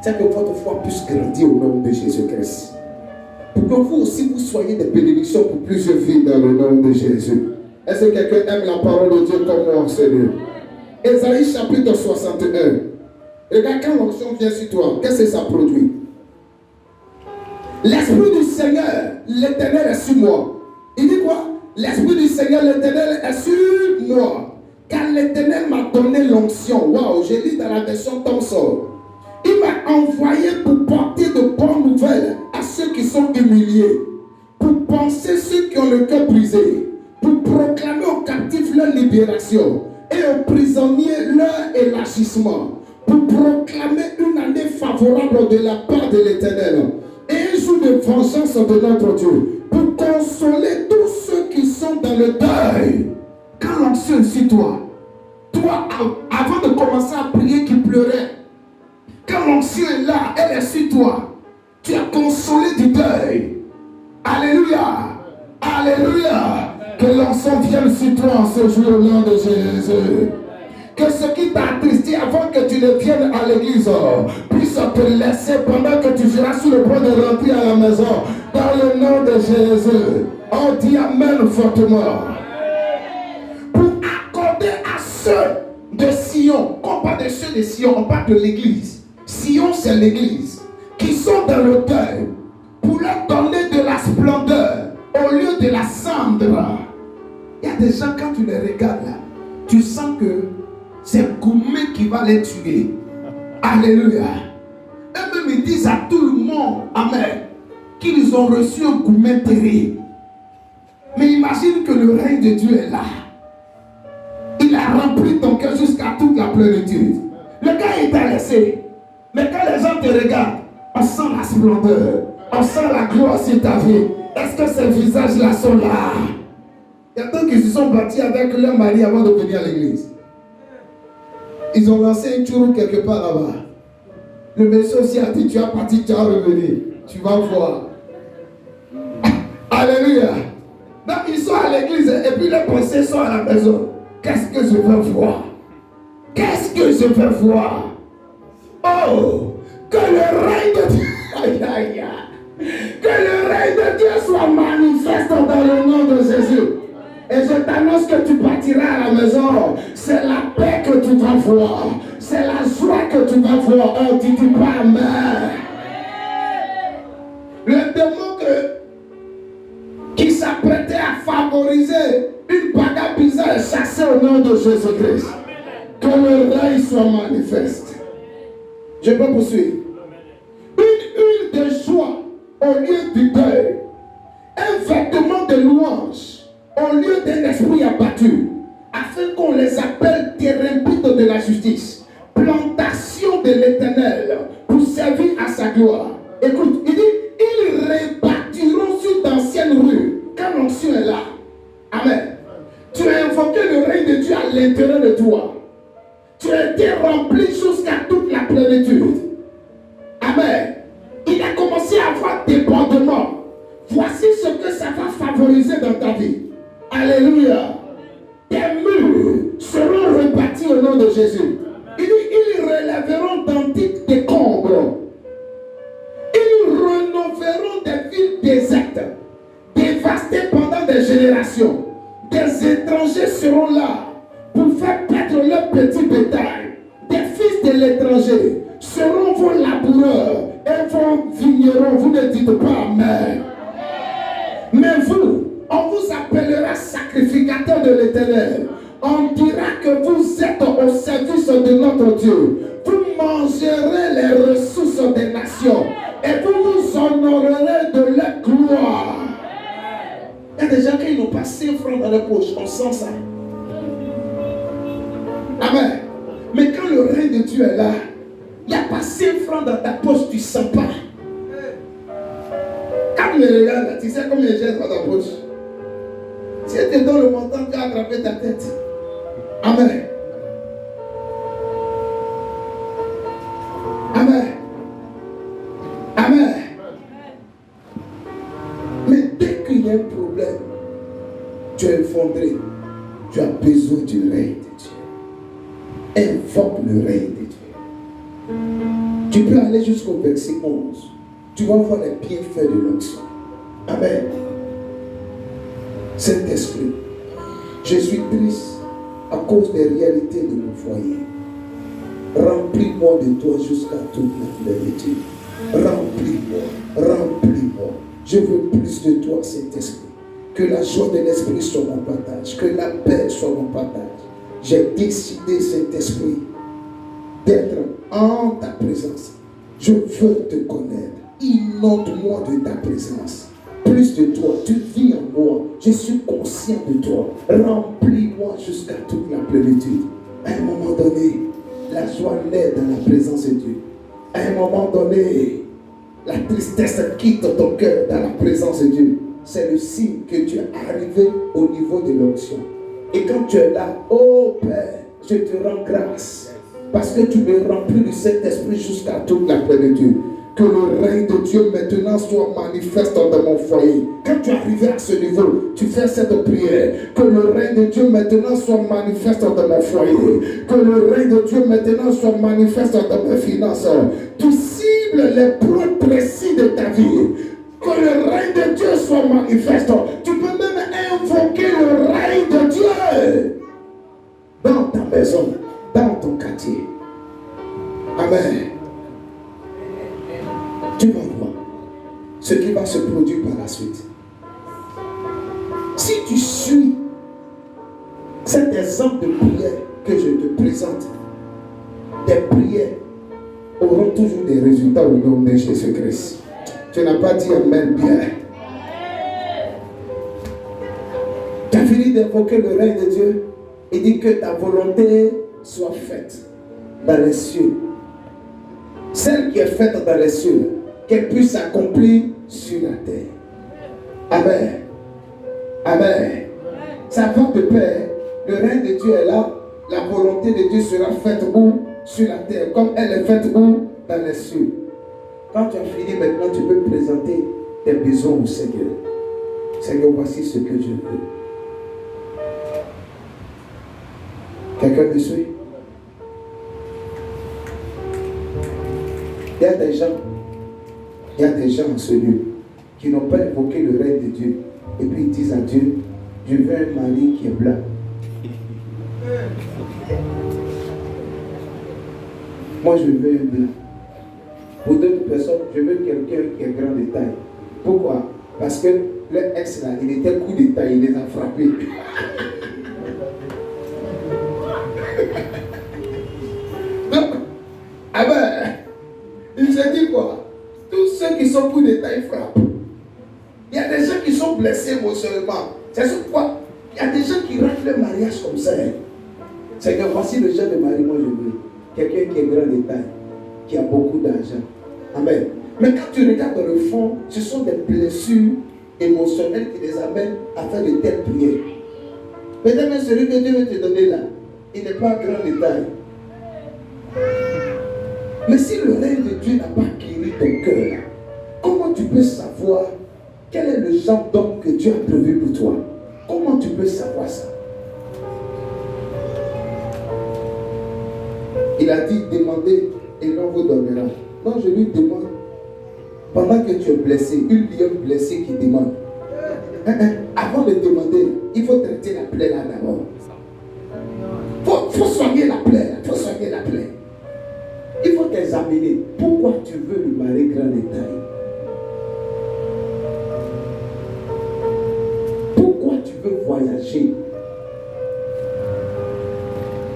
c'est que votre foi puisse grandir au nom de Jésus-Christ. Pour que vous aussi, vous soyez des bénédictions pour plusieurs vies dans le nom de Jésus. Est-ce que quelqu'un aime la parole de Dieu comme moi, Seigneur? Ésaïe chapitre 61. Regarde, quand l'onction vient sur toi, qu'est-ce que ça produit? L'Esprit du Seigneur, l'Éternel est sur moi. Il dit quoi? L'Esprit du Seigneur, l'Éternel est sur moi. Car l'Éternel m'a donné l'onction. Waouh, je lis dans la version Thomson. Il m'a envoyé pour porter de bonnes nouvelles à ceux qui sont humiliés, pour penser ceux qui ont le cœur brisé, pour proclamer aux captifs leur libération et aux prisonniers leur élargissement, pour proclamer une année favorable de la part de l'Éternel et un jour de vengeance de notre Dieu, pour consoler tous ceux qui sont dans le deuil. Quand l'onction est sur toi, avant de commencer à prier, qui pleurait, quand l'onction est là, elle est sur toi, tu as consolé du deuil. Alléluia, alléluia. Que l'onction vienne sur toi en ce jour au nom de Jésus. Que ce qui t'a attristé avant que tu ne viennes à l'église puisse te laisser pendant que tu seras sur le point de rentrer à la maison. Dans le nom de Jésus. On dit Amen fortement. Pour accorder à ceux de Sion, on parle de ceux de Sion, on parle de l'église. Sion, c'est l'église. Qui sont dans le deuil. Pour leur donner de la splendeur au lieu de la cendre. Il y a des gens, quand tu les regardes là, tu sens que c'est Goumé qui va les tuer. Alléluia. Eux-mêmes ils disent à tout le monde, amen, qu'ils ont reçu un Goumé terrible. Mais imagine que le règne de Dieu est là. Il a rempli ton cœur jusqu'à toute la plénitude. Le gars est t'a laissé. Mais quand les gens te regardent, on sent la splendeur. On sent la gloire sur ta vie. Est-ce que ces visages-là sont là? Il y a d'autres qui se sont battus avec leur mari avant de venir à l'église. Ils ont lancé un tour quelque part là-bas. Le monsieur aussi a dit, tu vas partir, tu vas revenir. Tu vas voir. Alléluia. Donc ils sont à l'église et puis les pensées sont à la maison. Qu'est-ce que je veux voir? Qu'est-ce que je veux voir? Oh, que le règne de Dieu, aïe, aïe, aïe. Que le règne de Dieu soit manifeste dans le nom de Jésus. Et je t'annonce que tu partiras à la maison. C'est la paix que tu vas voir. C'est la joie que tu vas voir. Oh, tu dis pas amen. Le démon qui s'apprêtait à favoriser une bagarre bizarre est chassé au nom de Jésus-Christ. Que le règne soit manifeste. Je peux poursuivre. Une huile de joie au lieu du deuil. Un vêtement de louange au lieu d'un esprit abattu, afin qu'on les appelle térébintes de la justice, plantation de l'Éternel, pour servir à sa gloire. Écoute, il dit, ils rebâtiront sur d'anciennes rues, quand l'onction est là. Amen. Tu as invoqué le règne de Dieu à l'intérieur de toi. Tu as été rempli jusqu'à toute la plénitude. Amen. Il a commencé à avoir débordement. Voici ce que ça va favoriser dans ta vie. Alléluia. Tes murs seront rebâtis au nom de Jésus. Il dit, ils relèveront d'antiques décombres. Ils rénoveront des villes désertes, dévastées pendant des générations. Des étrangers seront là pour faire perdre leur petit bétail. Des fils de l'étranger seront vos laboureurs et vos vignerons. Vous ne dites pas amen. Mais vous, on vous appellera sacrificateur de l'Éternel. On dira que vous êtes au service de notre Dieu. Vous mangerez les ressources des nations et vous vous honorerez de leur gloire. Il y a des gens qui n'ont pas 5 francs dans leur poche. On sent ça. Amen. Mais quand le règne de Dieu est là, il n'y a pas 5 francs dans ta poche, tu ne sens pas. Quand tu me regardes, tu sais combien j'ai dans ta poche. Si tu te donnes le montant, tu as attrapé ta tête. Amen. Amen. Amen. Mais dès qu'il y a un problème, tu es effondré. Tu as besoin du règne de Dieu. Invoque le règne de Dieu. Tu peux aller jusqu'au verset 11. Tu vas voir les bienfaits de l'onction. Amen. Saint-Esprit, je suis triste à cause des réalités de mon foyer. Remplis-moi de toi jusqu'à toute la plénitude. Remplis-moi, remplis-moi. Je veux plus de toi, Saint-Esprit. Que la joie de l'Esprit soit mon partage. Que la paix soit mon partage. J'ai décidé, Saint-Esprit, d'être en ta présence. Je veux te connaître. Inonde-moi de ta présence. plus de toi. Tu vis en moi. Je suis conscient de toi. Remplis-moi jusqu'à toute la plénitude. À un moment donné, la joie naît dans la présence de Dieu. À un moment donné, la tristesse quitte ton cœur dans la présence de Dieu. C'est le signe que tu es arrivé au niveau de l'onction. Et quand tu es là, oh Père, je te rends grâce. Parce que tu me remplis du Saint-Esprit jusqu'à toute la plénitude. Que le règne de Dieu maintenant soit manifeste dans mon foyer. Quand tu es arrivé à ce niveau, tu fais cette prière. Que le règne de Dieu maintenant soit manifeste dans mon foyer. Que le règne de Dieu maintenant soit manifeste dans mes finances. Tu cibles les points précis de ta vie. Que le règne de Dieu soit manifeste. Tu peux même invoquer le règne de Dieu dans ta maison, dans ton quartier. Amen. Tu vas voir ce qui va se produire par la suite. Si tu suis cet exemple de prière que je te présente, tes prières auront toujours des résultats au nom de Jésus-Christ. Tu n'as pas dit Amen bien. Tu as fini d'invoquer le règne de Dieu et dit que ta volonté soit faite dans les cieux. Celle qui est faite dans les cieux, qu'elle puisse s'accomplir sur la terre. Amen. Amen. Ça va de paix. Le règne de Dieu est là. La volonté de Dieu sera faite où? Sur la terre. Comme elle est faite où? Dans les cieux. Quand tu as fini maintenant, tu peux présenter tes besoins au Seigneur. Seigneur, voici ce que je veux. Quelqu'un me suit? Il y a des gens en ce lieu qui n'ont pas évoqué le règne de Dieu et puis ils disent à Dieu, je veux un mari qui est blanc. Moi je veux un blanc. Pour d'autres personnes, je veux quelqu'un qui est grand de taille. Pourquoi? Parce que le ex là, il était coup de taille, il les a frappés. Donc, ah ben, il s'est dit quoi? Tous ceux qui sont coup de taille frappent. Il y a des gens qui sont blessés émotionnellement. C'est pourquoi il y a des gens qui ratent le mariage comme ça. C'est que voici le genre de mari, moi je veux. Quelqu'un qui est grand de taille, qui a beaucoup d'argent. Amen. Mais quand tu regardes dans le fond, ce sont des blessures émotionnelles qui les amènent à faire de telles prières. Peut-être même celui que Dieu veut te donner là, il n'est pas grand de taille. Mais si le règne de Dieu n'a pas guéri ton cœur, comment tu peux savoir quel est le genre d'homme que Dieu a prévu pour toi? Comment tu peux savoir ça? Il a dit, demandez et l'on vous donnera. Non, je lui demande, pendant que tu es blessé, une lionne blessée qui demande. Avant de demander, il faut traiter la plaie là d'abord. Il faut soigner la plaie. Il faut soigner la plaie. Il faut t'examiner. Pourquoi tu veux le mari grand détail? Pourquoi tu veux voyager?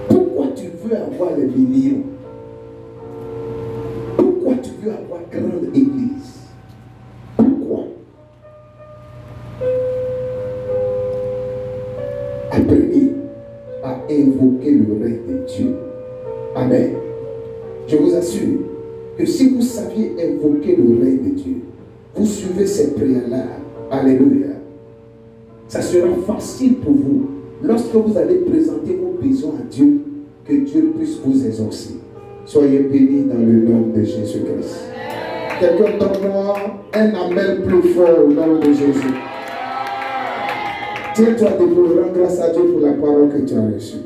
Pourquoi tu veux avoir les millions? Pourquoi tu veux avoir grande église? Pourquoi? Apprenez à invoquer le règne de Dieu. Amen. Je vous assure que si vous saviez invoquer le règne de Dieu, vous suivez ces prières-là. Alléluia. Ça sera facile pour vous lorsque vous allez présenter vos besoins à Dieu, que Dieu puisse vous exaucer. Soyez bénis dans le nom de Jésus-Christ. Quelqu'un donne-moi un amen plus fort au nom de Jésus. Tiens-toi debout, rends grâce à Dieu pour la parole que tu as reçue.